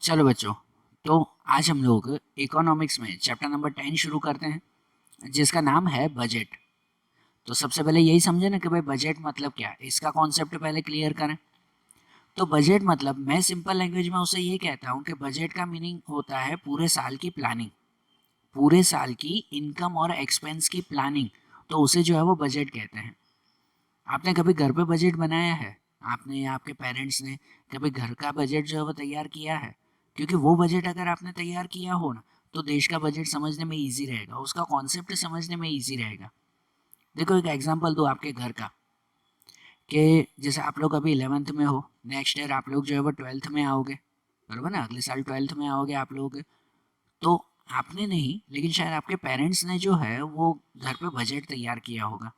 चलो बच्चों, तो आज हम लोग इकोनॉमिक्स में चैप्टर नंबर 10 शुरू करते हैं जिसका नाम है बजट। तो सबसे पहले यही समझे ना कि भाई बजट मतलब क्या है, इसका कॉन्सेप्ट पहले क्लियर करें। तो बजट मतलब मैं सिंपल लैंग्वेज में उसे ये कहता हूँ कि बजट का मीनिंग होता है पूरे साल की प्लानिंग, पूरे साल की इनकम और एक्सपेंस की प्लानिंग। तो उसे जो है वो बजट कहते हैं। आपने कभी घर पे बजट बनाया है? आपने या आपके पेरेंट्स ने कभी घर का बजट जो है वो तैयार किया है? क्योंकि वो बजट अगर आपने तैयार किया हो ना, तो देश का बजट समझने में इजी रहेगा, उसका कॉन्सेप्ट समझने में इजी रहेगा। देखो एक एग्जांपल दो आपके घर का, कि जैसे आप लोग अभी 11th में हो, नेक्स्ट ईयर आप लोग जो है वो 12th में आओगे, बराबर ना? अगले साल 12th में आओगे आप लोग। तो आपने नहीं, लेकिन शायद आपके पेरेंट्स ने जो है वो घर पे बजट तैयार किया होगा।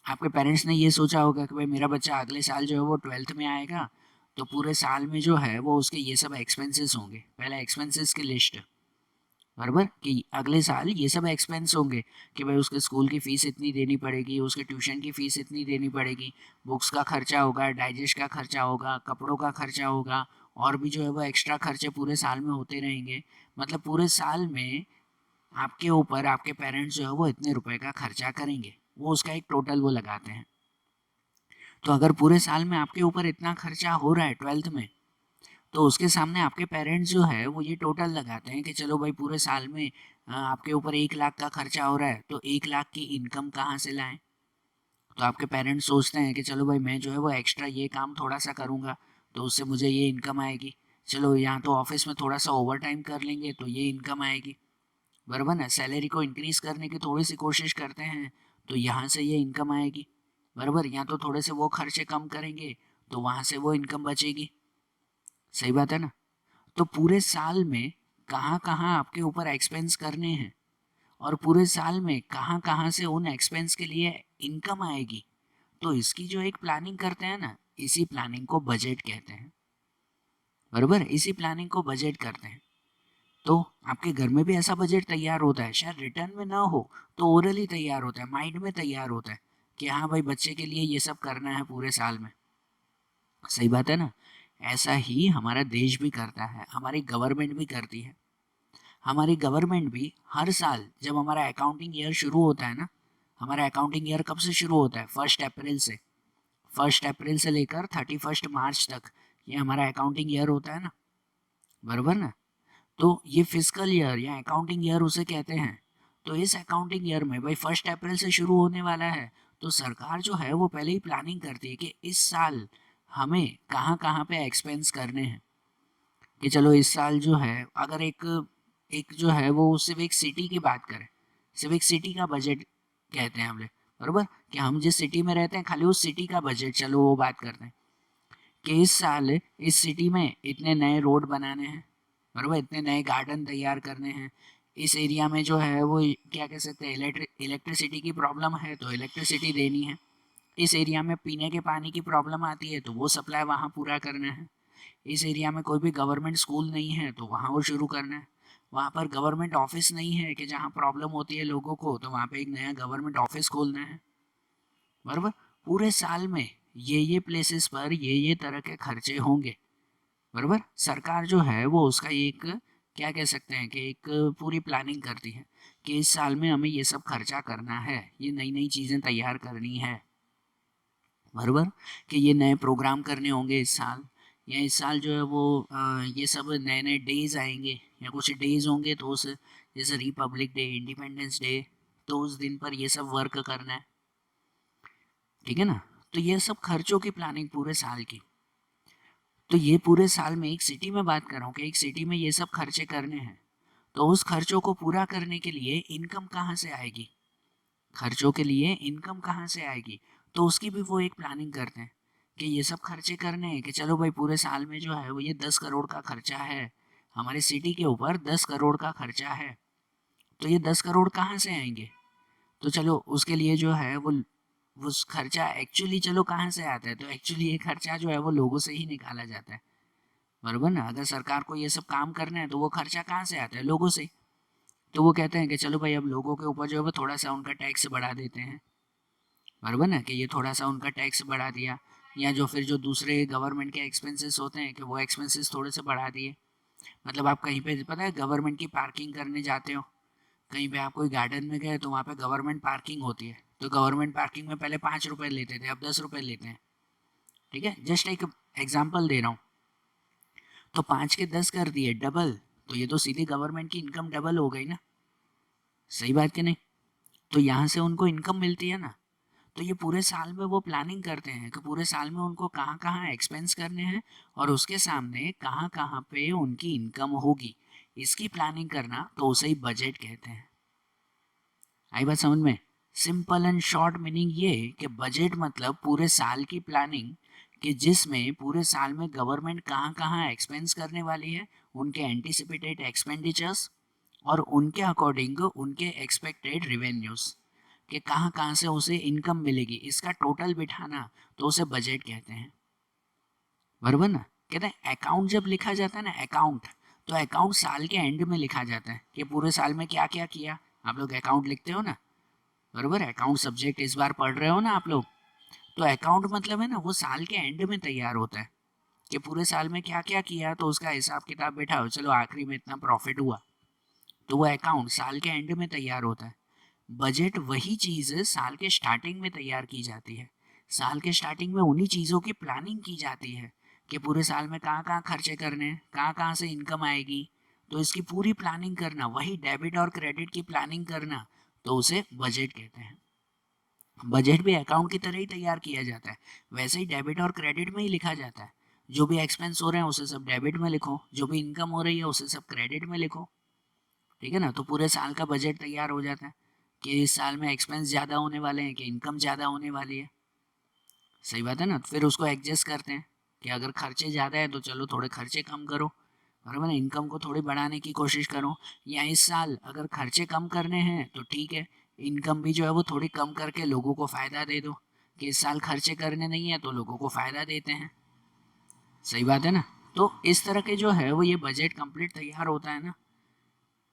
आपके पेरेंट्स ने ये सोचा होगा कि भाई मेरा बच्चा अगले साल जो है वो 12th में आएगा, तो पूरे साल में जो है वो उसके ये सब एक्सपेंसेस होंगे। पहले एक्सपेंसेस की लिस्ट, बराबर, कि अगले साल ये सब एक्सपेंस होंगे, कि भाई उसके स्कूल की फ़ीस इतनी देनी पड़ेगी, उसके ट्यूशन की फ़ीस इतनी देनी पड़ेगी, बुक्स का खर्चा होगा, डाइजेस्ट का खर्चा होगा, कपड़ों का खर्चा होगा, और भी जो है वो एक्स्ट्रा खर्चे पूरे साल में होते रहेंगे। मतलब पूरे साल में आपके ऊपर आपके पेरेंट्स जो है वो इतने रुपए का खर्चा करेंगे, वो उसका एक टोटल वो लगाते हैं। तो अगर पूरे साल में आपके ऊपर इतना खर्चा हो रहा है 12th में, तो उसके सामने आपके पेरेंट्स जो है वो ये टोटल लगाते हैं कि चलो भाई पूरे साल में आपके ऊपर 1 लाख का खर्चा हो रहा है, तो 1 लाख की इनकम कहाँ से लाएं? तो आपके पेरेंट्स सोचते हैं कि चलो भाई मैं जो है वो एक्स्ट्रा ये काम थोड़ा सा करूँगा, तो उससे मुझे ये इनकम आएगी। चलो यहाँ तो ऑफिस में थोड़ा सा ओवर टाइम कर लेंगे तो ये इनकम आएगी, बराबर ना? सैलरी को इंक्रीज करने की थोड़ी सी कोशिश करते हैं, तो यहाँ से ये इनकम आएगी, बराबर। या तो थोड़े से वो खर्चे कम करेंगे, तो वहाँ से वो इनकम बचेगी। सही बात है ना? तो पूरे साल में कहाँ कहाँ आपके ऊपर एक्सपेंस करने हैं, और पूरे साल में कहाँ कहाँ से उन एक्सपेंस के लिए इनकम आएगी, तो इसकी जो एक प्लानिंग करते हैं ना, इसी प्लानिंग को बजट कहते हैं, बराबर। इसी प्लानिंग को बजट करते हैं। तो आपके घर में भी ऐसा बजट तैयार होता है, शायद रिटर्न में ना हो तो ओरली तैयार होता है, माइंड में तैयार होता है कि हाँ भाई बच्चे के लिए ये सब करना है पूरे साल में। सही बात है ना? ऐसा ही हमारा देश भी करता है, हमारी गवर्नमेंट भी करती है। हमारी गवर्नमेंट भी हर साल जब हमारा अकाउंटिंग ईयर शुरू होता है ना, हमारा अकाउंटिंग ईयर कब से शुरू होता है? 1 अप्रैल से। 1 अप्रैल से लेकर 31 मार्च तक ये हमारा अकाउंटिंग ईयर होता है ना, बराबर ना? तो ये फिजिकल ईयर या अकाउंटिंग ईयर उसे कहते हैं। तो इस अकाउंटिंग ईयर में भाई 1 अप्रैल से शुरू होने वाला है, तो सरकार जो है वो पहले ही प्लानिंग करती है कि इस साल हमें कहाँ कहाँ पे एक्सपेंस करने हैं। कि चलो इस साल जो है, अगर एक एक जो है वो सिर्फ एक सिटी की बात करें, सिर्फ एक सिटी का बजट कहते हैं हम लोग, बराबर, कि हम जिस सिटी में रहते हैं खाली उस सिटी का बजट, चलो वो बात करते हैं कि इस साल इस सिटी में इतने नए रोड बनाने हैं, बराबर, इतने नए गार्डन तैयार करने हैं। इस एरिया में जो है वो क्या कह सकते हैं, इलेक्ट्रिसिटी की प्रॉब्लम है तो इलेक्ट्रिसिटी देनी है। इस एरिया में पीने के पानी की प्रॉब्लम आती है तो वो सप्लाई वहाँ पूरा करना है। इस एरिया में कोई भी गवर्नमेंट स्कूल नहीं है तो वहाँ वो शुरू करना है। वहाँ पर गवर्नमेंट ऑफिस नहीं है, कि जहाँ प्रॉब्लम होती है लोगों को, तो वहाँ पे एक नया गवर्नमेंट ऑफिस खोलना है, बराबर। पूरे साल में ये प्लेसेस पर ये तरह के खर्चे होंगे, बराबर। सरकार जो है वो उसका एक क्या कह सकते हैं कि एक पूरी प्लानिंग करती है कि इस साल में हमें ये सब खर्चा करना है, ये नई नई चीज़ें तैयार करनी है, बराबर, कि ये नए प्रोग्राम करने होंगे इस साल, या इस साल जो है वो ये सब नए नए डेज आएंगे, या कुछ डेज होंगे तो उस, जैसे रिपब्लिक डे, इंडिपेंडेंस डे, तो उस दिन पर ये सब वर्क करना है, ठीक है ना? तो ये सब खर्चों की प्लानिंग पूरे साल की। तो ये पूरे साल में एक सिटी में बात कर रहा हूँ कि एक सिटी में ये सब खर्चे करने हैं, तो उस खर्चों को पूरा करने के लिए इनकम कहाँ से आएगी? खर्चों के लिए इनकम कहाँ से आएगी? तो उसकी भी वो एक प्लानिंग करते हैं कि ये सब खर्चे करने हैं, कि चलो भाई पूरे साल में जो है वो ये 10 करोड़ का खर्चा है, हमारे सिटी के ऊपर 10 करोड़ का खर्चा है, तो ये 10 करोड़ कहाँ से आएंगे? तो चलो उसके लिए जो है वो खर्चा एक्चुअली चलो कहाँ से आता है, तो एक्चुअली ये खर्चा जो है वो लोगों से ही निकाला जाता है, बराबर ना? अगर सरकार को ये सब काम करना है तो वो खर्चा कहाँ से आता है? लोगों से। तो वो कहते हैं कि चलो भाई अब लोगों के ऊपर जो है वो थोड़ा सा उनका टैक्स बढ़ा देते हैं, बराबर ना? कि ये थोड़ा सा उनका टैक्स बढ़ा दिया, या जो फिर जो दूसरे गवर्नमेंट के एक्सपेंसेस होते हैं कि वो एक्सपेंसेस थोड़े से बढ़ा दिए। मतलब आप कहीं पे पता है गवर्नमेंट की पार्किंग करने जाते हो, कहीं पे आप कोई गार्डन में गए तो वहाँ पे गवर्नमेंट पार्किंग होती है, तो गवर्नमेंट पार्किंग में पहले 5 रुपए लेते थे, अब 10 रुपए लेते हैं। ठीक है, जस्ट एक एग्जाम्पल दे रहा हूँ। तो 5 के 10 कर दिए, डबल। तो ये तो सीधी गवर्नमेंट की इनकम डबल हो गई ना, सही बात कि नहीं? तो यहाँ से उनको इनकम मिलती है ना। तो ये पूरे साल में वो प्लानिंग करते हैं कि पूरे साल में उनको कहाँ कहाँ एक्सपेंस करने हैं और उसके सामने कहाँ कहाँ पे उनकी इनकम होगी, इसकी प्लानिंग करना, तो उसे ही बजट कहते हैं। आई बात समझ में? सिंपल एंड शॉर्ट मीनिंग ये कि बजट मतलब पूरे साल की प्लानिंग, कि जिसमें पूरे साल में गवर्नमेंट कहाँ कहाँ एक्सपेंस करने वाली है, उनके एंटिसिपेटेड एक्सपेंडिचर्स और उनके अकॉर्डिंग उनके एक्सपेक्टेड रेवेन्यूज, कि कहाँ कहाँ से उसे इनकम मिलेगी, इसका टोटल बिठाना, तो उसे बजट कहते हैं। बराबर ना? कहते हैं अकाउंट जब लिखा जाता है ना, अकाउंट, तो अकाउंट साल के एंड में लिखा जाता है कि पूरे साल में क्या क्या किया। आप लोग अकाउंट लिखते हो ना, बराबर? अकाउंट सब्जेक्ट इस बार पढ़ रहे हो ना आप लोग। तो अकाउंट मतलब है ना, वो साल के एंड में तैयार होता है कि पूरे साल में क्या क्या किया, तो उसका हिसाब किताब बैठाओ, चलो आखिरी में इतना प्रॉफिट हुआ, तो वो अकाउंट साल के एंड में तैयार होता है। बजट वही चीज़ साल के स्टार्टिंग में तैयार की जाती है। साल के स्टार्टिंग में उन्हीं चीज़ों की प्लानिंग की जाती है कि पूरे साल में कहाँ कहाँ खर्चे करने हैं, कहाँ कहाँ से इनकम आएगी, तो इसकी पूरी प्लानिंग करना, वही डेबिट और क्रेडिट की प्लानिंग करना, तो उसे बजट कहते हैं। बजट भी अकाउंट की तरह ही तैयार किया जाता है, वैसे ही डेबिट और क्रेडिट में ही लिखा जाता है। जो भी एक्सपेंस हो रहे हैं उसे सब डेबिट में लिखो, जो भी इनकम हो रही है उसे सब क्रेडिट में लिखो। ठीक है ना? तो पूरे साल का बजट तैयार हो जाता है कि इस साल में एक्सपेंस ज़्यादा होने वाले हैं कि इनकम ज़्यादा होने वाली है। सही बात है ना? फिर उसको एडजस्ट करते हैं कि अगर खर्चे ज़्यादा है तो चलो थोड़े खर्चे कम करो, बराबर है? इनकम को थोड़ी बढ़ाने की कोशिश करो। या इस साल अगर खर्चे कम करने हैं तो ठीक है, इनकम भी जो है वो थोड़ी कम करके लोगों को फ़ायदा दे दो, कि इस साल खर्चे करने नहीं है तो लोगों को फ़ायदा देते हैं। सही बात है ना? तो इस तरह के जो है वो ये बजट कंप्लीट तैयार होता है ना,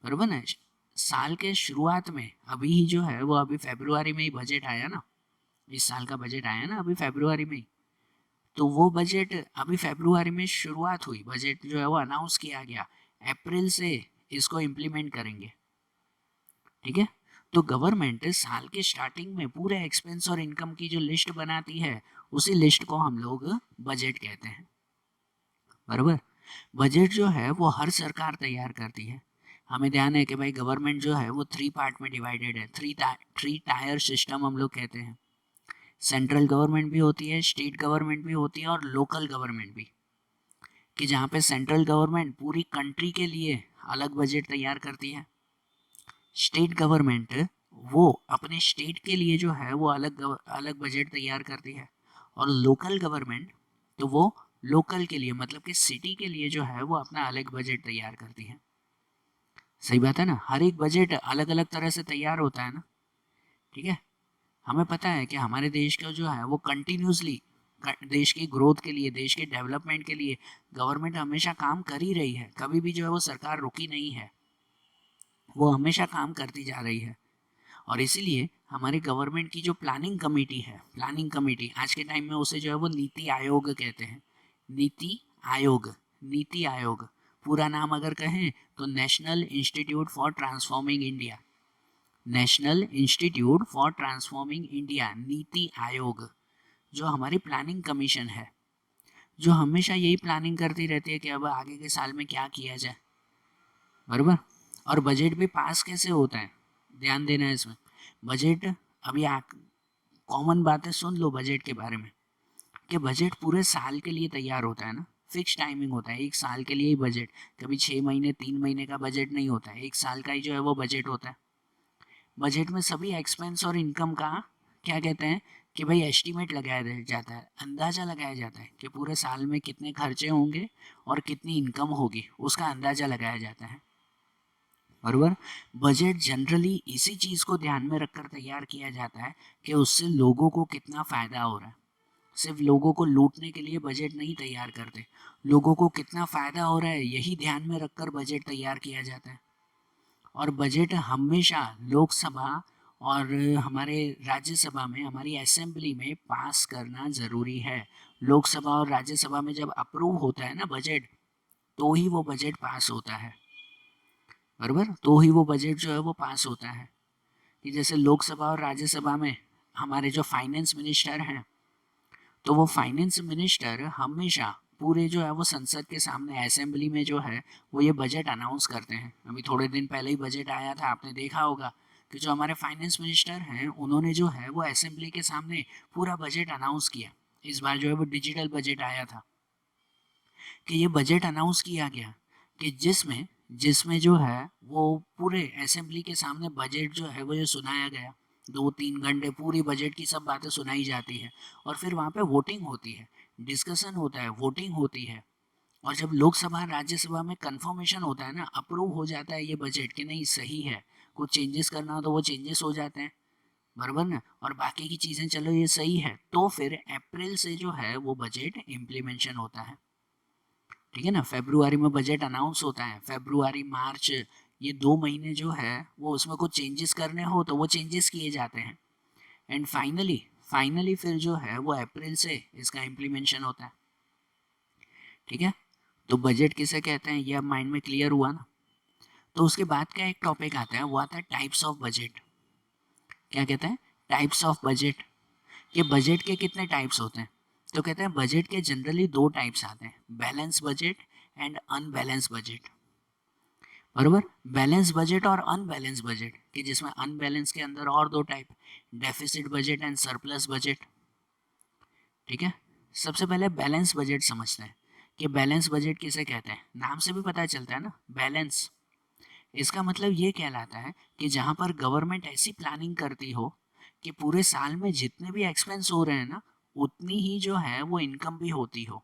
बराबर ना? साल के शुरुआत में अभी ही जो है वो अभी फरवरी में ही बजट आया ना, इस साल का बजट आया ना अभी फरवरी में ही। तो वो बजट अभी फरवरी में शुरुआत हुई, बजट जो है वो अनाउंस किया गया, अप्रैल से इसको इम्प्लीमेंट करेंगे। ठीक है? तो गवर्नमेंट साल के स्टार्टिंग में पूरे एक्सपेंस और इनकम की जो लिस्ट बनाती है, उसी लिस्ट को हम लोग बजट कहते हैं। बराबर? बजट जो है वो हर सरकार तैयार करती है। हमें ध्यान है कि भाई गवर्नमेंट जो है वो 3 पार्ट में डिवाइडेड है, थ्री टायर सिस्टम हम लोग कहते हैं। सेंट्रल गवर्नमेंट भी होती है, स्टेट गवर्नमेंट भी होती है और लोकल गवर्नमेंट भी। कि जहाँ पे सेंट्रल गवर्नमेंट पूरी कंट्री के लिए अलग बजट तैयार करती है, स्टेट गवर्नमेंट वो अपने स्टेट के लिए जो है वो अलग बजट तैयार करती है, और लोकल गवर्नमेंट तो वो लोकल के लिए मतलब कि सिटी के लिए जो है वो अपना अलग बजट तैयार करती है। सही बात है ना? हर एक बजट अलग अलग तरह से तैयार होता है ना। ठीक है? हमें पता है कि हमारे देश का जो है वो कंटिन्यूसली देश की ग्रोथ के लिए, देश के डेवलपमेंट के लिए गवर्नमेंट हमेशा काम कर ही रही है, कभी भी जो है वो सरकार रुकी नहीं है, वो हमेशा काम करती जा रही है। और इसीलिए हमारी गवर्नमेंट की जो प्लानिंग कमेटी है, प्लानिंग कमेटी आज के टाइम में उसे जो है वो नीति आयोग कहते हैं। नीति आयोग, नीति आयोग पूरा नाम अगर कहें तो national institute for transforming India, national institute for transforming India, NITI Aayog, जो हमारी प्लानिंग कमीशन है, जो हमेशा यही प्लानिंग करती रहती है कि अब आगे के साल में क्या किया जाए। बराबर? और बजट भी पास कैसे होता है, ध्यान देना है इसमें। बजट अभी कॉमन बातें सुन लो बजट के बारे में, कि बजट पूरे साल के लिए तैयार होता है ना, फिक्स टाइमिंग होता है, एक साल के लिए ही बजट, कभी 6 महीने 3 महीने का बजट नहीं होता है, एक साल का ही जो है वो बजट होता है। बजट में सभी एक्सपेंस और इनकम का क्या कहते हैं कि भाई एस्टीमेट लगाया जाता है, अंदाज़ा लगाया जाता है कि पूरे साल में कितने खर्चे होंगे और कितनी इनकम होगी, उसका अंदाज़ा लगाया जाता है। बराबर? बजट जनरली इसी चीज़ को ध्यान में रखकर तैयार किया जाता है कि उससे लोगों को कितना फ़ायदा हो रहा है। सिर्फ लोगों को लूटने के लिए बजट नहीं तैयार करते, लोगों को कितना फ़ायदा हो रहा है यही ध्यान में रखकर बजट तैयार किया जाता है। और बजट हमेशा लोकसभा और हमारे राज्यसभा में, हमारी असेंबली में पास करना ज़रूरी है। लोकसभा और राज्यसभा में जब अप्रूव होता है ना बजट, तो ही वो बजट पास होता है, बराबर, तो ही वो बजट जो है वो पास होता है। कि जैसे लोकसभा और राज्यसभा में हमारे जो फाइनेंस मिनिस्टर हैं, तो वो फाइनेंस मिनिस्टर हमेशा पूरे जो है वो संसद के सामने असेंबली में जो है वो ये बजट अनाउंस करते हैं। अभी थोड़े दिन पहले ही बजट आया था, आपने देखा होगा कि जो हमारे फाइनेंस मिनिस्टर हैं उन्होंने जो है वो असेंबली के सामने पूरा बजट अनाउंस किया। इस बार जो है वो डिजिटल बजट आया था, कि ये बजट अनाउंस किया गया कि जिसमें जिसमें जो है वो पूरे असेंबली के सामने बजट जो है वो ये सुनाया गया। 2-3 घंटे पूरी बजट की सब बातें सुनाई जाती है और फिर वहाँ पे वोटिंग होती है, डिस्कशन होता है, वोटिंग होती है। और जब लोकसभा राज्यसभा में कंफर्मेशन होता है ना, अप्रूव हो जाता है ये बजट कि नहीं सही है, कुछ चेंजेस करना हो तो वो चेंजेस हो जाते हैं, बराबर ना, और बाकी की चीज़ें चलो ये सही है, तो फिर अप्रैल से जो है वो बजट इम्प्लीमेंशन होता है। ठीक है ना, फेब्रुआरी में बजट अनाउंस होता है, फेब्रुआरी मार्च ये 2 महीने जो है वो उसमें कुछ चेंजेस करने हो तो वो चेंजेस किए जाते हैं। एंड फाइनली फाइनली फिर जो है वो अप्रैल से इसका इम्प्लीमेंशन होता है। ठीक है, तो बजट किसे कहते हैं ये अब माइंड में क्लियर हुआ ना। तो उसके बाद का एक टॉपिक आता है, वो आता है टाइप्स ऑफ बजट। क्या कहते हैं? Types of budget. कि बजट के कितने टाइप्स होते हैं? तो कहते हैं बजट के जनरली 2 टाइप्स आते हैं, balance budget and unbalance budget, बराबर। बैलेंस बजट और अनबैलेंस बजट, कि जिसमें अनबैलेंस के अंदर और 2 type, deficit budget and surplus budget. ठीक है, सबसे पहले बैलेंस बजट समझते हैं कि बैलेंस बजट किसे कहते हैं। नाम से भी पता चलता है ना, बैलेंस। इसका मतलब ये कहलाता है कि जहाँ पर गवर्नमेंट ऐसी प्लानिंग करती हो कि पूरे साल में जितने भी एक्सपेंस हो रहे हैं ना, उतनी ही जो है वो इनकम भी होती हो।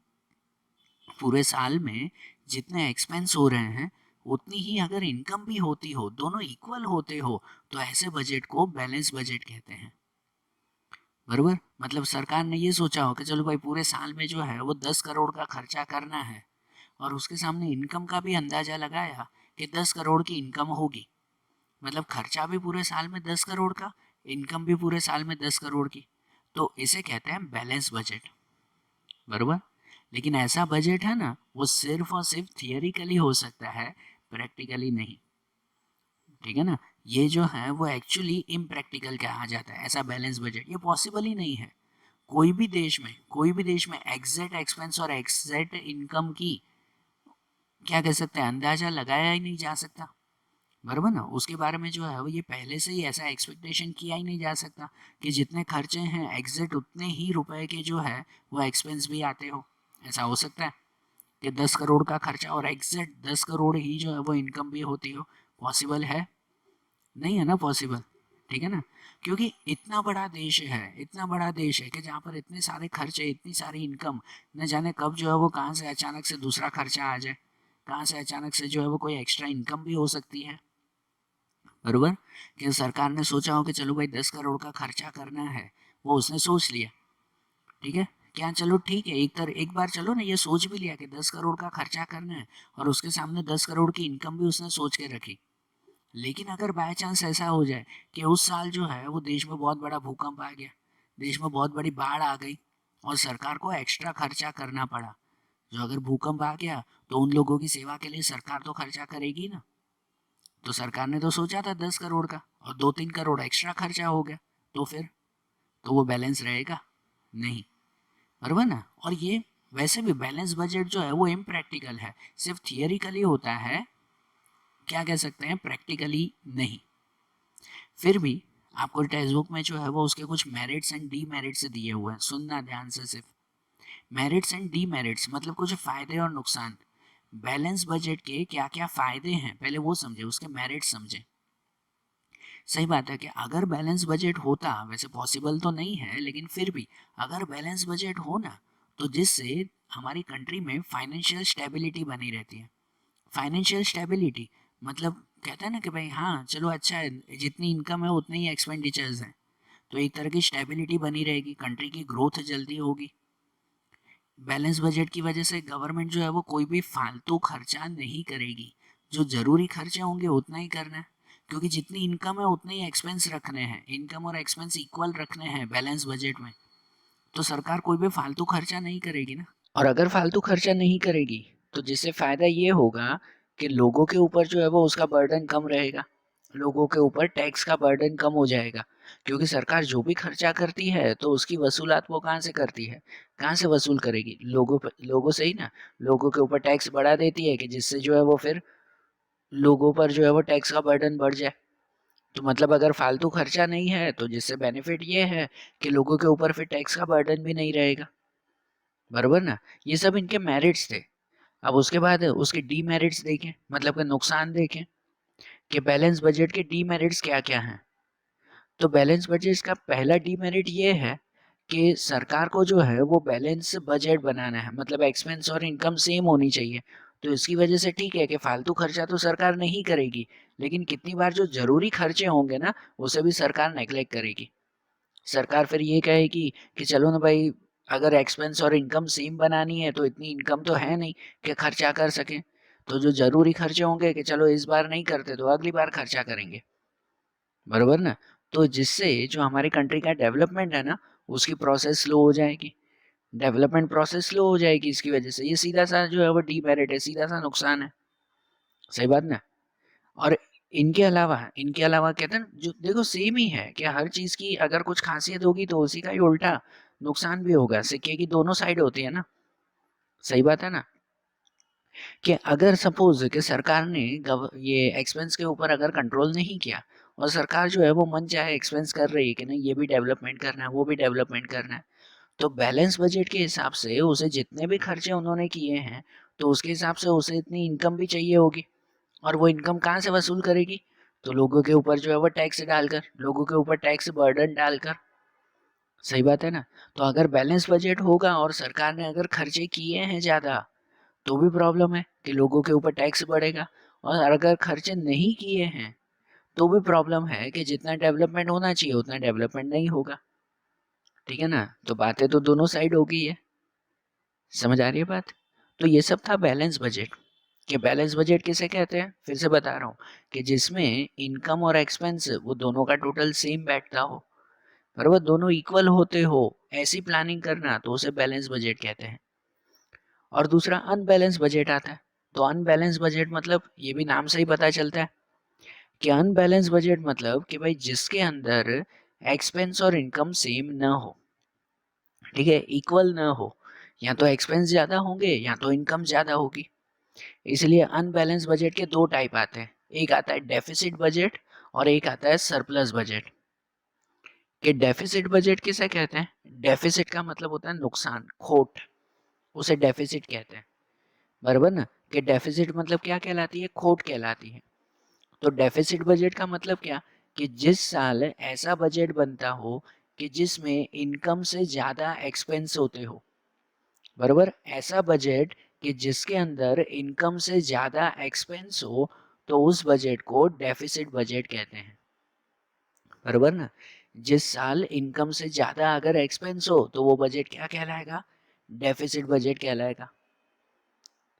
पूरे साल में जितने एक्सपेंस हो रहे हैं उतनी ही अगर इनकम भी होती हो, दोनों इक्वल होते हो, तो ऐसे बजट को बैलेंस बजट कहते हैं, बरोबर। मतलब सरकार ने ये सोचा हो कि चलो भाई पूरे साल में जो है वो 10 करोड़ का खर्चा करना है, और उसके सामने इनकम का भी अंदाजा लगाया कि 10 करोड़ की इनकम होगी। मतलब खर्चा भी पूरे साल में 10 करोड़ का, इनकम भी पूरे साल में 10 करोड़ की, तो इसे कहते हैं बैलेंस बजट, बरोबर। लेकिन ऐसा बजट है ना वो सिर्फ और सिर्फ थियरिकली हो सकता है, प्रैक्टिकली नहीं। ठीक है ना, ये जो है वो एक्चुअली इम्प्रैक्टिकल कहा जाता है। ऐसा बैलेंस बजट ये पॉसिबल ही नहीं है। कोई भी देश में एग्जैक्ट एक्सपेंस और एग्जैक्ट इनकम की क्या कह सकते हैं अंदाजा लगाया ही नहीं जा सकता, बराबर ना। उसके बारे में जो है वो ये पहले से ही ऐसा एक्सपेक्टेशन किया ही नहीं जा सकता कि जितने खर्चे हैं एग्जैक्ट उतने ही रुपए के जो है वो एक्सपेंस भी आते हो। ऐसा हो सकता है कि 10 करोड़ का खर्चा और एग्जैक्ट 10 करोड़ ही जो है वो इनकम भी होती हो? पॉसिबल है? नहीं है ना पॉसिबल। ठीक है ना, क्योंकि इतना बड़ा देश है, इतना बड़ा देश है कि जहाँ पर इतने सारे खर्चे, इतनी सारी इनकम, न जाने कब जो है वो कहाँ से अचानक से दूसरा खर्चा आ जाए, कहाँ से अचानक से जो है वो कोई एक्स्ट्रा इनकम भी हो सकती है, बरोबर। कि सरकार ने सोचा हो कि चलो भाई 10 करोड़ का खर्चा करना है, वो उसने सोच लिया। ठीक है, क्या चलो ठीक है, एक बार चलो ना ये सोच भी लिया कि 10 करोड़ का खर्चा करना है, और उसके सामने 10 करोड़ की इनकम भी उसने सोच के रखी। लेकिन अगर बाय चांस ऐसा हो जाए कि उस साल जो है वो देश में बहुत बड़ा भूकंप आ गया, देश में बहुत बड़ी बाढ़ आ गई, और सरकार को एक्स्ट्रा खर्चा करना पड़ा, जो अगर भूकंप आ गया तो उन लोगों की सेवा के लिए सरकार तो खर्चा करेगी ना। तो सरकार ने तो सोचा था 10 करोड़ का, और 2-3 करोड़ एक्स्ट्रा खर्चा हो गया, तो फिर तो वो बैलेंस रहेगा नहीं, बराबर ना। और ये वैसे भी बैलेंस बजट जो है वो इम्प्रैक्टिकल है, सिर्फ थियरिकली होता है, क्या कह सकते हैं, प्रैक्टिकली नहीं। फिर भी आपको टेक्स्ट बुक में जो है वो उसके कुछ मेरिट्स एंड डीमेरिट्स दिए हुए हैं, सुनना ध्यान से सिर्फ। मेरिट्स एंड डीमेरिट्स मतलब कुछ फायदे और नुकसान। बैलेंस बजट के क्या क्या फायदे हैं पहले वो समझे, उसके मेरिट्स समझे। सही बात है कि अगर बैलेंस बजट होता, वैसे पॉसिबल तो नहीं है लेकिन फिर भी अगर बैलेंस बजट हो ना, तो जिससे हमारी कंट्री में फाइनेंशियल स्टेबिलिटी बनी रहती है। फाइनेंशियल स्टेबिलिटी मतलब कहते हैं ना कि भाई हाँ चलो अच्छा है, जितनी इनकम है उतने ही एक्सपेंडिचर्स हैं, तो एक तरह की स्टेबिलिटी बनी रहेगी, कंट्री की ग्रोथ जल्दी होगी। बैलेंस बजट की वजह से गवर्नमेंट जो है वो कोई भी फालतू खर्चा नहीं करेगी, जो ज़रूरी खर्चे होंगे उतना ही करना है, क्योंकि जितनी इनकम है उतने ही एक्सपेंस रखने हैं, इनकम और एक्सपेंस इक्वल रखने हैं बैलेंस बजट में। तो सरकार कोई भी फालतू खर्चा नहीं करेगी ना, और अगर फालतू खर्चा नहीं करेगी तो जिससे फायदा ये होगा कि लोगों के ऊपर जो है वो उसका बर्डन कम रहेगा, लोगों के ऊपर टैक्स का बर्डन कम हो जाएगा, क्योंकि सरकार जो भी खर्चा करती है तो उसकी वसूलात वो कहाँ से करती है, कहाँ से वसूल करेगी, लोगों से ही ना। लोगों के ऊपर टैक्स बढ़ा देती है कि जिससे जो है वो फिर लोगों पर जो है वो टैक्स का बर्डन बढ़ जाए। तो मतलब अगर फालतू खर्चा नहीं है तो जिससे बेनिफिट ये है कि लोगों के ऊपर फिर टैक्स का बर्डन भी नहीं रहेगा, बराबर ना। ये सब इनके मेरिट्स थे। अब उसके बाद उसके डीमेरिट्स देखें, मतलब कि नुकसान देखें कि बैलेंस बजट के डीमेरिट्स क्या क्या हैं। तो बैलेंस बजट का पहला डीमेरिट ये है कि सरकार को जो है वो बैलेंस बजट बनाना है, मतलब एक्सपेंस और इनकम सेम होनी चाहिए। तो इसकी वजह से ठीक है कि फालतू खर्चा तो सरकार नहीं करेगी, लेकिन कितनी बार जो जरूरी खर्चे होंगे ना उसे भी सरकार नेग्लेक्ट करेगी। सरकार फिर ये कहेगी कि चलो ना भाई, अगर एक्सपेंस और इनकम सेम बनानी है तो इतनी इनकम तो है नहीं कि खर्चा कर सकें। तो जो जरूरी खर्चे होंगे कि चलो इस बार नहीं करते तो अगली बार खर्चा करेंगे, बरोबर ना। तो जिससे जो हमारी कंट्री का डेवलपमेंट है ना उसकी प्रोसेस स्लो हो जाएगी, डेवलपमेंट प्रोसेस स्लो हो जाएगी इसकी वजह से। ये सीधा सा जो है वो डीमेरिट है, सीधा सा नुकसान है, सही बात ना। और इनके अलावा कहते हैं ना, जो देखो सेम ही है कि हर चीज की अगर कुछ खासियत होगी तो उसी का ही उल्टा नुकसान भी होगा। सिक्के की दोनों साइड होती है ना, सही बात है ना। कि अगर सपोज कि सरकार ने ये एक्सपेंस के ऊपर अगर कंट्रोल नहीं किया और सरकार जो है वो मन चाहे एक्सपेंस कर रही है कि नहीं ये भी डेवलपमेंट करना है वो भी डेवलपमेंट करना है, तो बैलेंस बजट के हिसाब से उसे जितने भी खर्चे उन्होंने किए हैं तो उसके हिसाब से उसे इतनी इनकम भी चाहिए होगी। और वो इनकम कहाँ से वसूल करेगी, तो लोगों के ऊपर जो है वो टैक्स डालकर, लोगों के ऊपर टैक्स बर्डन डालकर, सही बात है ना। तो अगर बैलेंस बजट होगा और सरकार ने अगर खर्चे किए हैं ज्यादा तो भी प्रॉब्लम है कि लोगों के ऊपर टैक्स बढ़ेगा। और अगर खर्चे नहीं किए हैं तो भी प्रॉब्लम है कि जितना डेवलपमेंट होना चाहिए उतना डेवलपमेंट नहीं होगा, ठीक है ना। तो बातें तो दोनों साइड हो गई है, समझ आ रही है बात। तो ये सब था बैलेंस बजट। कि बैलेंस बजट किसे कहते हैं, फिर से बता रहा हूँ कि जिसमें इनकम और एक्सपेंस वो दोनों का टोटल सेम बैठता हो, पर वो दोनों इक्वल होते हो, ऐसी प्लानिंग करना तो उसे बैलेंस बजट कहते हैं। और दूसरा अनबैलेंस बजट आता है। तो अनबैलेंस बजट मतलब ये भी नाम से ही पता चलता है कि अनबैलेंस बजट मतलब कि भाई जिसके अंदर एक्सपेंस और इनकम सेम ना हो, ठीक है, इक्वल ना हो। या तो एक्सपेंस ज्यादा होंगे या तो इनकम ज्यादा होगी। इसलिए अनबैलेंस बजट के दो टाइप आते हैं, एक आता है डेफिसिट बजट और एक आता है सरप्लस बजट। कि डेफिसिट बजट किसे कहते हैं, डेफिसिट का मतलब होता है नुकसान, खोट, उसे डेफिसिट कहते हैं, बराबर ना। कि डेफिसिट मतलब क्या कहलाती है, खोट कहलाती है। तो डेफिसिट बजट का मतलब क्या, कि जिस साल ऐसा बजट बनता हो कि जिसमें इनकम से ज्यादा एक्सपेंस होते हो, बराबर, ऐसा बजट कि जिसके अंदर इनकम से ज्यादा एक्सपेंस हो, तो उस बजट को डेफिसिट बजट कहते हैं, बराबर ना। जिस साल इनकम से ज्यादा अगर एक्सपेंस हो तो वो बजट क्या कहलाएगा, डेफिसिट बजट कहलाएगा,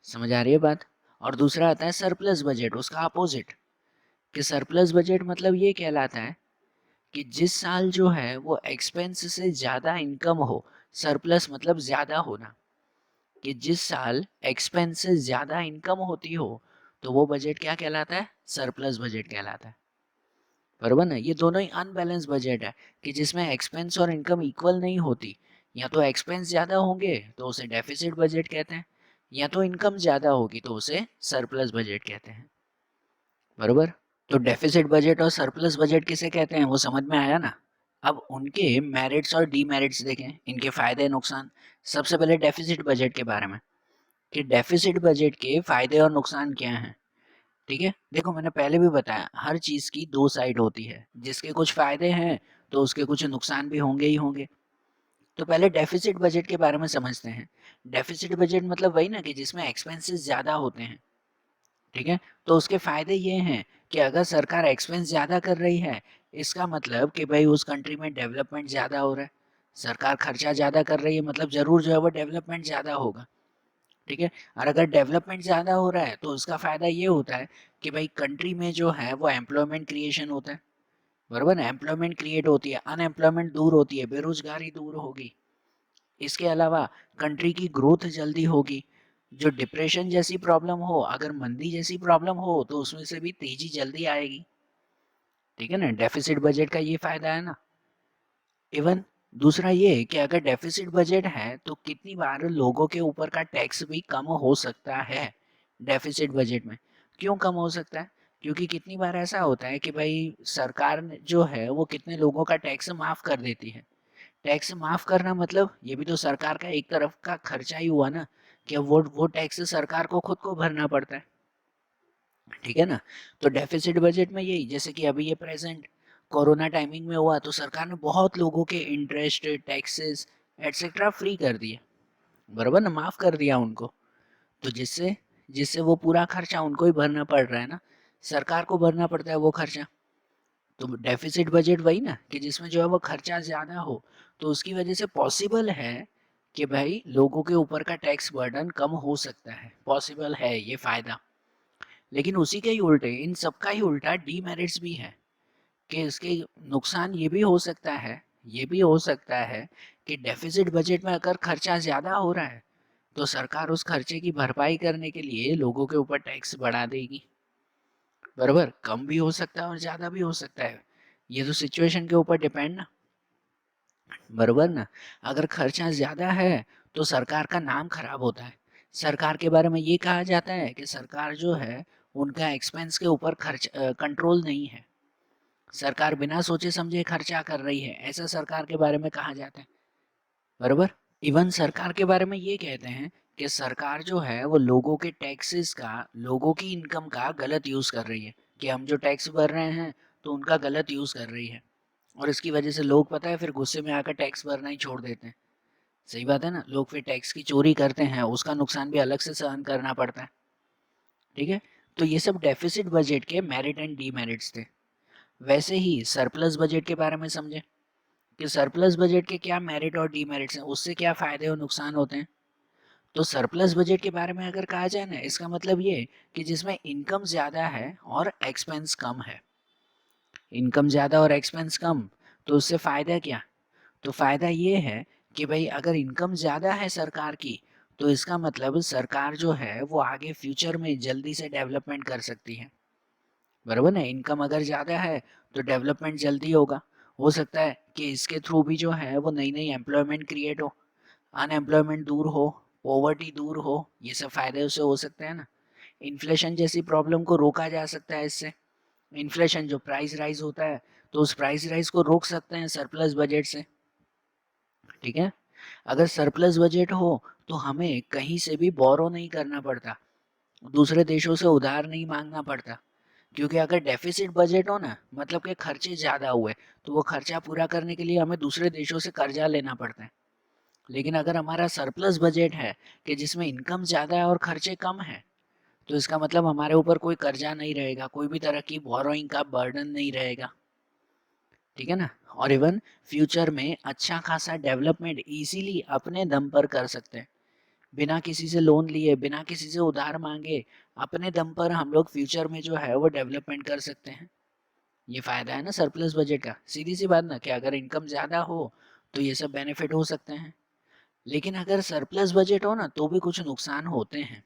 समझ आ रही है बात। और दूसरा आता है सरप्लस बजट, उसका अपोजिट। कि सरप्लस बजट मतलब ये कहलाता है कि जिस साल जो है वो एक्सपेंस से ज्यादा इनकम हो, सरप्लस मतलब ज्यादा होना, कि जिस साल एक्सपेंस से ज्यादा इनकम होती हो तो वो बजट क्या कहलाता है, सरप्लस बजट कहलाता है, बरोबर ना। ये दोनों ही अनबैलेंस बजट है कि जिसमें एक्सपेंस और इनकम इक्वल नहीं होती। या तो एक्सपेंस ज्यादा होंगे तो उसे डेफिसिट बजट कहते हैं, या तो इनकम ज्यादा होगी तो उसे सरप्लस बजट कहते हैं, बरोबर। तो डेफिसिट बजट और सरप्लस बजट किसे कहते हैं वो समझ में आया ना। अब उनके मेरिट्स और डीमेरिट्स देखें, इनके फायदे नुकसान। सबसे पहले डेफिसिट बजट के बारे में, कि डेफिसिट बजट के फायदे और नुकसान क्या हैं। ठीक है, देखो मैंने पहले भी बताया हर चीज की दो साइड होती है, जिसके कुछ फायदे हैं तो उसके कुछ नुकसान भी होंगे ही होंगे। तो पहले डेफिसिट बजट के बारे में समझते हैं। डेफिसिट बजट मतलब वही ना कि जिसमें एक्सपेंसेस ज्यादा होते हैं, ठीक है। तो उसके फायदे ये हैं कि अगर सरकार एक्सपेंस ज्यादा कर रही है, इसका मतलब कि भाई उस कंट्री में डेवलपमेंट ज्यादा हो रहा है। सरकार खर्चा ज्यादा कर रही है मतलब जरूर जो है वो डेवलपमेंट ज्यादा होगा, ठीक है। और अगर डेवलपमेंट ज़्यादा हो रहा है तो उसका फ़ायदा ये होता है कि भाई कंट्री में जो है वो एम्प्लॉयमेंट क्रिएशन होता है, बराबर ना। एम्प्लॉयमेंट क्रिएट होती है, अनएम्प्लॉयमेंट दूर होती है, बेरोजगारी दूर होगी। इसके अलावा कंट्री की ग्रोथ जल्दी होगी, जो डिप्रेशन जैसी प्रॉब्लम हो, अगर मंदी जैसी प्रॉब्लम हो, तो उसमें से भी तेजी जल्दी आएगी। ठीक है ना, डेफिसिट बजट का ये फायदा है ना। इवन दूसरा ये कि अगर डेफिसिट बजट है तो कितनी बार लोगों के ऊपर का टैक्स भी कम हो सकता है डेफिसिट बजट में। क्यों कम हो सकता है? क्योंकि कितनी बार ऐसा होता है कि भाई सरकार जो है वो कितने लोगों का टैक्स माफ कर देती है। टैक्स माफ करना मतलब ये भी तो सरकार का एक तरफ का खर्चा ही हुआ ना, कि अब वो टैक्स सरकार को खुद को भरना पड़ता है। ठीक है ना। तो डेफिसिट बजट में यही, जैसे कि अभी ये प्रेजेंट कोरोना टाइमिंग में हुआ, तो सरकार ने बहुत लोगों के इंटरेस्ट, टैक्सेस एटसेट्रा फ्री कर दिए, बराबर ना, माफ कर दिया उनको। तो जिससे जिससे वो पूरा खर्चा उनको ही भरना पड़ रहा है ना, सरकार को भरना पड़ता है वो खर्चा। तो डेफिसिट बजट वही ना, कि जिसमें जो है वो खर्चा ज्यादा हो, तो उसकी वजह से पॉसिबल है कि भाई लोगों के ऊपर का टैक्स बर्डन कम हो सकता है, पॉसिबल है ये फायदा। लेकिन उसी के ही उल्टे, इन सबका ही उल्टा डीमेरिट्स भी है, कि इसके नुकसान ये भी हो सकता है कि डेफिसिट बजट में अगर खर्चा ज़्यादा हो रहा है, तो सरकार उस खर्चे की भरपाई करने के लिए लोगों के ऊपर टैक्स बढ़ा देगी। बराबर, कम भी हो सकता है और ज़्यादा भी हो सकता है, ये तो सिचुएशन के ऊपर डिपेंड ना। बराबर ना। अगर खर्चा ज़्यादा है तो सरकार का नाम खराब होता है। सरकार के बारे में ये कहा जाता है कि सरकार जो है उनका एक्सपेंस के ऊपर खर्च कंट्रोल नहीं है, सरकार बिना सोचे समझे खर्चा कर रही है, ऐसा सरकार के बारे में कहा जाता है। बराबर। इवन सरकार के बारे में ये कहते हैं कि सरकार जो है वो लोगों के टैक्सेस का, लोगों की इनकम का गलत यूज कर रही है, कि हम जो टैक्स भर रहे हैं तो उनका गलत यूज कर रही है। और इसकी वजह से लोग, पता है, फिर गुस्से में आकर टैक्स भरना ही छोड़ देते हैं। सही बात है ना, लोग फिर टैक्स की चोरी करते हैं, उसका नुकसान भी अलग से सहन करना पड़ता है। ठीक है। तो ये सब डेफिसिट बजट के मेरिट एंड डीमेरिट्स थे। वैसे ही सरप्लस बजट के बारे में समझे कि सरप्लस बजट के क्या मेरिट और डीमेरिट्स हैं, उससे क्या फायदे और नुकसान होते हैं। तो सरप्लस बजट के बारे में अगर कहा जाए ना, इसका मतलब ये कि जिसमें इनकम ज़्यादा है और एक्सपेंस कम है। इनकम ज़्यादा और एक्सपेंस कम, तो उससे फ़ायदा क्या? तो फ़ायदा ये है कि भाई अगर इनकम ज़्यादा है सरकार की, तो इसका मतलब सरकार जो है वो आगे फ्यूचर में जल्दी से डेवलपमेंट कर सकती है। बराबर ना, इनकम अगर ज़्यादा है तो डेवलपमेंट जल्दी होगा। हो सकता है कि इसके थ्रू भी जो है वो नई नई एम्प्लॉयमेंट क्रिएट हो, अनएम्प्लॉयमेंट दूर हो, पॉवर्टी दूर हो, ये सब फायदे उससे हो सकते हैं ना। इन्फ्लेशन जैसी प्रॉब्लम को रोका जा सकता है इससे। इन्फ्लेशन जो प्राइस राइज होता है, तो उस प्राइस राइज को रोक सकते हैं सरप्लस बजट से। ठीक है। अगर सरप्लस बजट हो तो हमें कहीं से भी बोरो नहीं करना पड़ता, दूसरे देशों से उधार नहीं मांगना पड़ता। क्योंकि अगर डेफिसिट बजट हो ना, मतलब कि खर्चे ज़्यादा हुए, तो वो खर्चा पूरा करने के लिए हमें दूसरे देशों से कर्जा लेना पड़ता है। लेकिन अगर हमारा सरप्लस बजट है, कि जिसमें इनकम ज़्यादा है और खर्चे कम है, तो इसका मतलब हमारे ऊपर कोई कर्जा नहीं रहेगा, कोई भी तरह की बोरोइंग का बर्डन नहीं रहेगा। ठीक है ना। और इवन फ्यूचर में अच्छा खासा डेवलपमेंट इजीली अपने दम पर कर सकते हैं, बिना किसी से लोन लिए, बिना किसी से उधार मांगे, अपने दम पर हम लोग फ्यूचर में जो है वो डेवलपमेंट कर सकते हैं। ये फायदा है ना सरप्लस बजट का, सीधी सी बात ना, कि अगर इनकम ज़्यादा हो तो ये सब बेनिफिट हो सकते हैं। लेकिन अगर सरप्लस बजट हो ना, तो भी कुछ नुकसान होते हैं,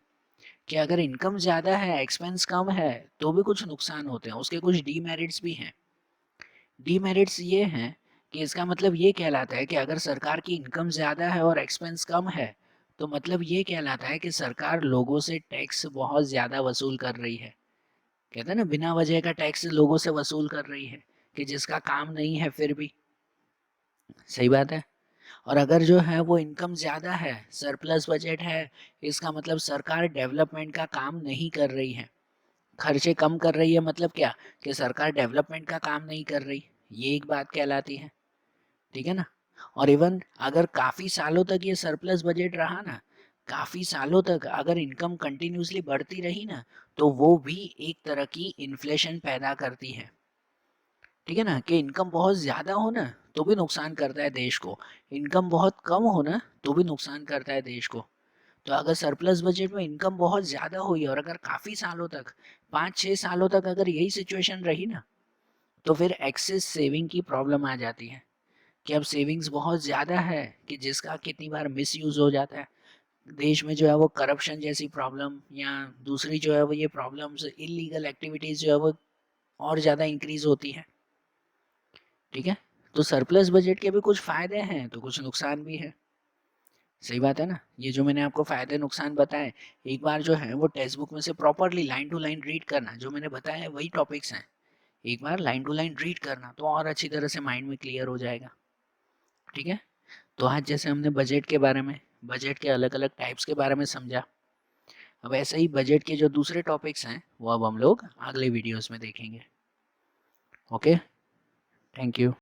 कि अगर इनकम ज़्यादा है, एक्सपेंस कम है, तो भी कुछ नुकसान होते हैं, उसके कुछ डीमेरिट्स भी हैं। डीमेरिट्स ये हैं कि इसका मतलब ये कहलाता है कि अगर सरकार की इनकम ज़्यादा है और एक्सपेंस कम है, तो मतलब ये कहलाता है कि सरकार लोगों से टैक्स बहुत ज़्यादा वसूल कर रही है। कहते हैं ना, बिना वजह का टैक्स लोगों से वसूल कर रही है, कि जिसका काम नहीं है फिर भी। सही बात है। और अगर जो है वो इनकम ज़्यादा है, सरप्लस बजट है, इसका मतलब सरकार डेवलपमेंट का काम नहीं कर रही है, खर्चे कम कर रही है। मतलब क्या, कि सरकार डेवलपमेंट का काम नहीं कर रही, ये एक बात कहलाती है। ठीक है ना। और इवन अगर काफ़ी सालों तक ये सरप्लस बजट रहा ना, काफ़ी सालों तक अगर इनकम कंटिन्यूसली बढ़ती रही ना, तो वो भी एक तरह की इन्फ्लेशन पैदा करती है। ठीक है ना, कि इनकम बहुत ज़्यादा हो ना तो भी नुकसान करता है देश को, इनकम बहुत कम हो ना तो भी नुकसान करता है देश को। तो अगर सरप्लस बजट में इनकम बहुत ज़्यादा हुई और अगर काफ़ी सालों तक, 5-6 सालों तक अगर यही सिचुएशन रही ना, तो फिर एक्सेस सेविंग की प्रॉब्लम आ जाती है, कि अब सेविंग्स बहुत ज़्यादा है, कि जिसका कितनी बार मिस यूज़ हो जाता है। देश में जो है वो करप्शन जैसी प्रॉब्लम या दूसरी जो है वो ये प्रॉब्लम्स इलीगल एक्टिविटीज़ जो है वो और ज़्यादा इंक्रीज होती है। ठीक है, तो सरप्लस बजट के भी कुछ फ़ायदे हैं तो कुछ नुकसान भी है। सही बात है ना, ये जो मैंने आपको फ़ायदे नुकसान बताए, एक बार जो है वो टेक्स्ट बुक में से properly line to line read करना, जो मैंने बताया है वही टॉपिक्स हैं, एक बार लाइन टू लाइन रीड करना तो और अच्छी तरह से माइंड में क्लियर हो जाएगा। ठीक है, तो आज जैसे हमने बजट के बारे में, बजट के अलग अलग टाइप्स के बारे में समझा, अब ऐसे ही बजट के जो दूसरे टॉपिक्स हैं वो अब हम लोग अगले वीडियोस में देखेंगे। Okay, thank you.